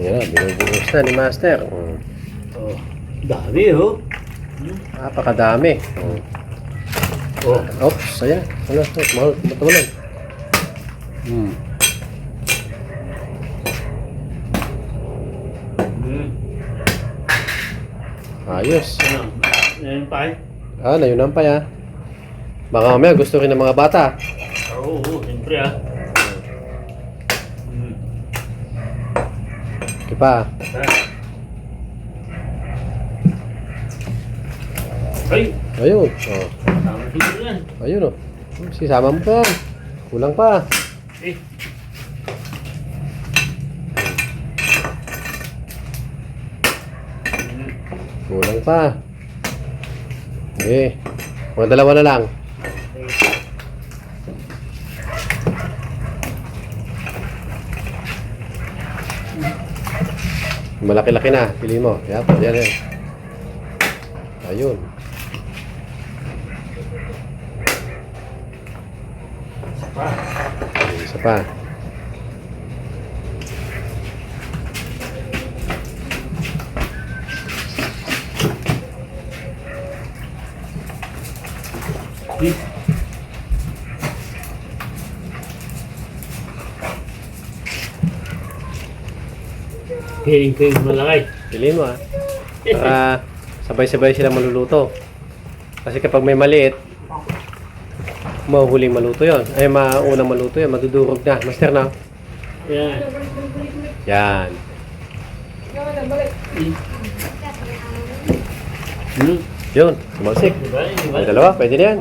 Ayan na, binubuhos na ni Master. Oh, dami oh. Napakadami. Oh. Oops, ayan. Ano, matulan. Ayos. Ano? Yan pa eh. Nayunan pa ya. Baka mamaya gusto rin ng mga bata. Oo, siyempre ah. Okay pa. Ay! Ayun. Tama dito yan. Ayun o. Sisama mo pa. Kulang pa. Eh. Kulang pa. Okay. Mga dalawa na lang. Malaki-laki na. Pili mo. Yan. Yan. Ayun. Isa pa. Hiling ko yung malaki. Piliin mo Para sabay-sabay sila maluluto. Kasi kapag may maliit, mahuhuling maluto yon. Ay, maunang maluto yon. Madudurog na. Master na. Yan. Yan. Yun. Sumalsik. Diba? May dalawa. Pwede na yan.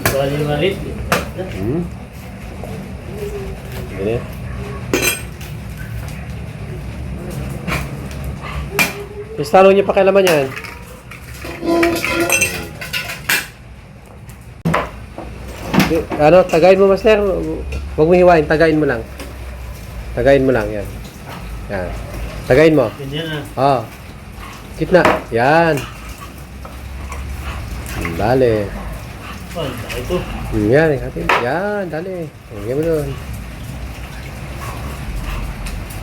Diba yung malit? Pwede na yan. Instalo niyo pa kailaman yan. Tagayin mo, Master. Huwag mo hiwain. Tagayin mo lang. Tagayin mo lang. Yan. Yan. Tagayin mo. Ganyan ah. Gitna. Yan. Dali. Oh, laki ito. Yan. Yan. Dali. Lagyan mo doon.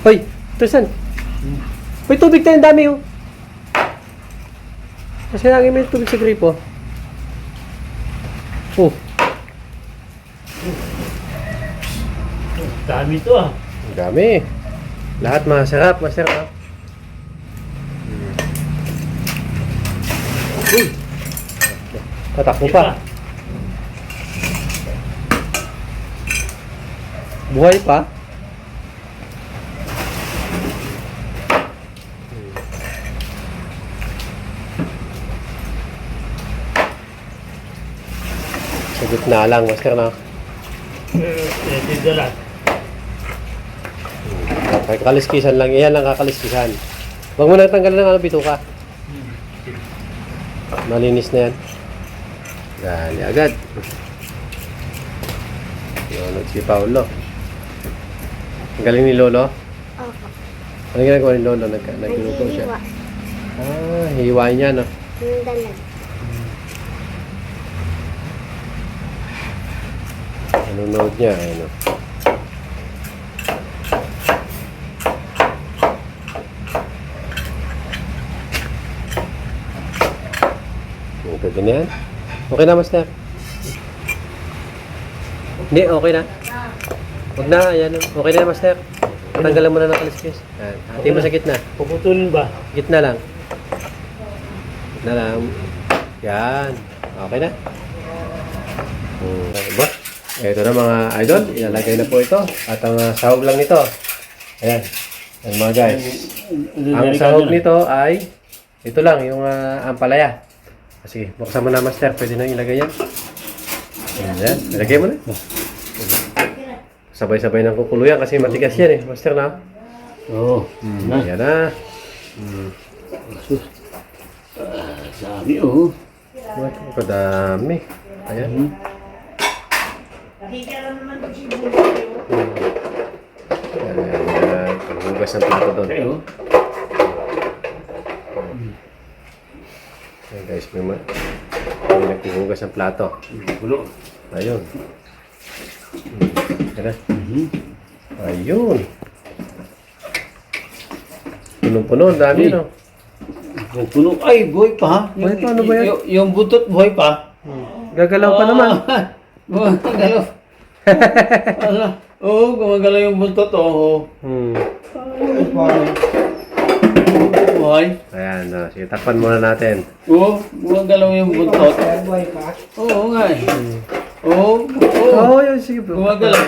Hoy! Tristan! May tubig tayo. Ang dami oh. Kasi lagi may tubig sa gripo. Oh. Dami ito ah. Ang dami. Lahat masarap. Masarap. Tatak mo pa. Buhay pa. Sa gitna lang, Master na. Dito lang. Kakaliskisan lang. Iyan lang kakaliskisan. Huwag mo na tanggalin ng bituka. Malinis na yan. Dali agad. Yun, si Paolo. Ang galing ni Lolo? Opo. Ano ginagawa ni Lolo? Nagluto siya. Hiwain niya, no? Yung dalag. Nanonood niya, ayun, no? Pwede na yan. Okay na, Master? Hindi, okay na. Huwag na, yan. Okay na, Master. Tanggalan mo na ng kaliskis. Hati mo sa gitna. Puputulin ba? Gitna lang. Gitna lang. Yan. Okay na. Diba? Ito na mga idol. Ilalagay na po ito. At ang sahog lang nito. Ayan. Ayan mga guys. Ang sahog nito ay ito lang, yung ampalaya. Sige, buksan mo na, Master. Pwede na ilagay yan. Ayan. Ilagay mo na. Sabay-sabay ng kukulo yan kasi matigas yan eh. Master na. Oo. Ayan na. Dami oh. Kadami. Ayan. Ayan. Paghugas ng plato doon. Okay oh. Ayan guys, may naghuhugas ng plato. Gulo. Ayun. Ayan na. Ayun. Punong-puno, ang dami, Uy. no? Puno. Ay, buhay pa ha? Buhay pa, ano ba yan? Yung butot, buhay pa. Gagalaw pa naman. Gumagalaw. Ala. Oo, gumagalaw yung buntot. Oo. Buhay. Ayan, sige, takpan muna natin. Oo, gumagalaw yung buntot. Oo nga eh. Oo. Oo, yun, sige bro. Gumagalaw.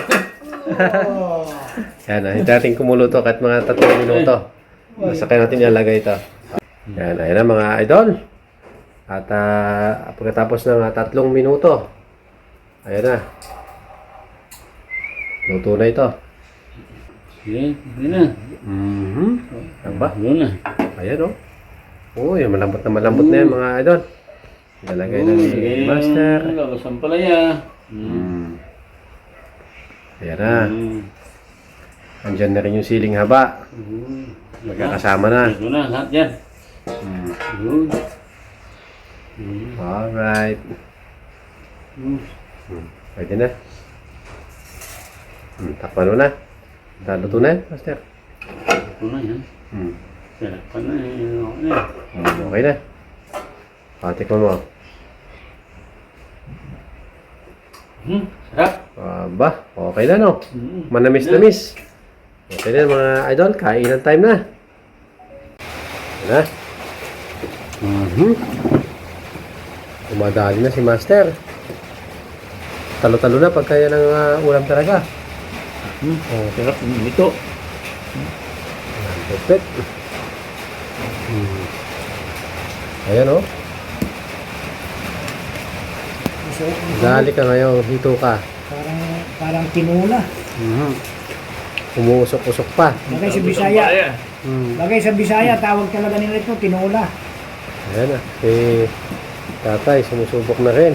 Yan, hintayin natin kumulo to kahit mga 3 minuto. Saka natin ilalagay ito. Yan, ayan na mga idol. At pagkatapos ng 3 minuto, ayan na. Luto na ito. Sige, sige na. Ano ba? Ano na. Ayan o. Oh. Uy, malambot na yan mga idol. Ilalagay na ni Master. Labas ang palaya. Ayan na. Andyan na rin yung siling haba. Magkakasama na. Ito na, lahat yan. Yun. Alright. Pwede na. Takpan mo na. Luto na yan, Master. Ito na yan. Sarap pa na eh. Okay na. Patikman mo. Sarap. Ba, okay na no? Manamis-namis. Okay na mga idol, kainan time na. Ayan na. Umadali na si Master. Talo-talo na pagka yan ang ulam talaga. Sarap. Ito. Perfect. Ayan o. Dali ka ngayon, hito ka. Parang tinula. Umuusok-usok pa. Bagay sa Bisaya. Bagay sa Bisaya, tawag talaga nila ito, tinula. Ayan na. Si tatay, sumusubok na rin.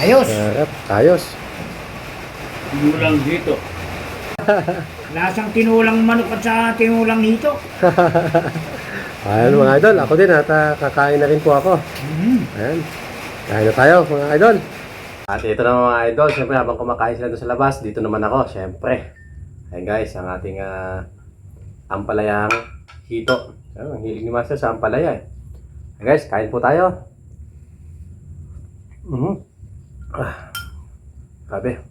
Ayos. Sarap. Ayos. Mulang dito. Lasang tinulang manok at sa tinulang hito. Ayan mga idol, ako din at kakain na rin po ako. Ayan. Kain na tayo mga idol. At ito na mga idol, siyempre habang kumakain sila doon sa labas, dito naman ako, siyempre. Ayan guys, ang ating ampalayang hito. Ang hilig ni Master sa ampalaya eh. Ayan guys, kain po tayo. Grabe.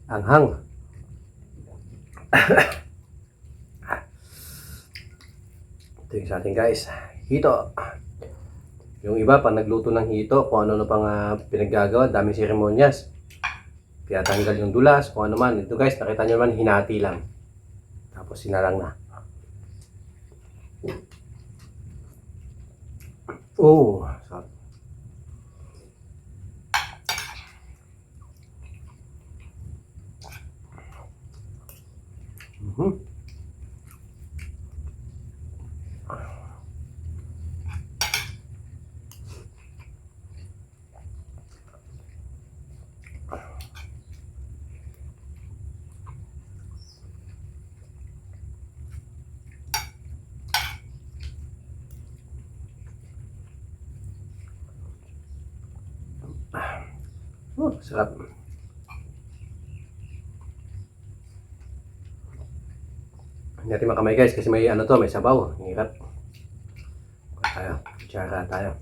Anghang. Ito yung sa atin guys. Hito. Yung iba pag nagluto ng hito, kung ano pang pinaggagawa, daming seremonyas. Kaya tanggal yung dulas, kung ano man. Ito guys, nakita nyo naman, hinati lang. Tapos sinalang na. Sarap. Sarap. Hindi natin makamay guys kasi may ano to, may sabaw. Hirap. Tayo. Kutsara tayo.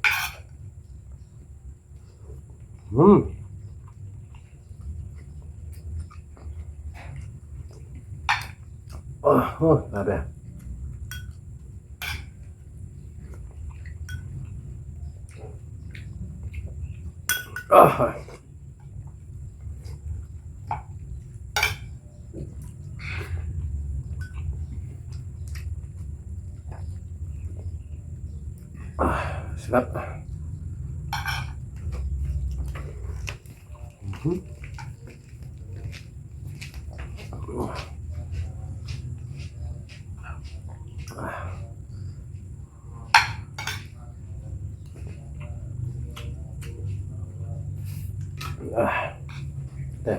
Grabe. Sarap.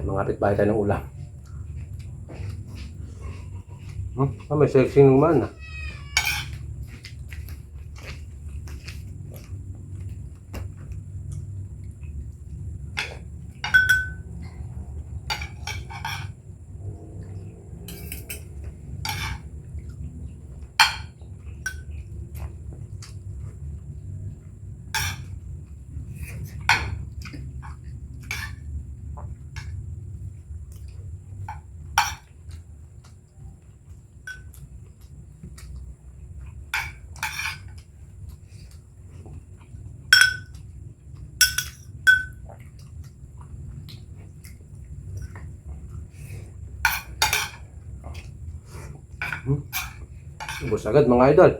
Mangapit bahay tayo ng ulam. May sexy naman . Ubus agad mga idol.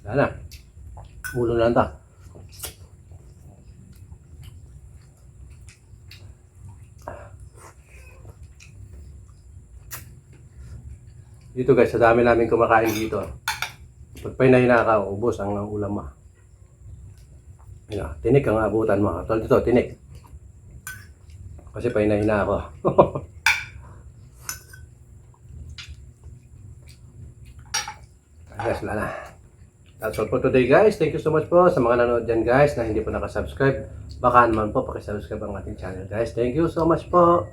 Yan na. Ulo na lang ta. Dito guys, sa dami namin kumakain dito. Pag pahinahina ka, ubos ang ulam mo. Yan, tinik ang abutan mo. Tol dito, tinik. Kasi pahinahina ako. Guys, wala na. That's all for today guys. Thank you so much po sa mga nanonood dyan guys na hindi po nakasubscribe. Baka naman po pakisubscribe ang ating channel guys. Thank you so much po.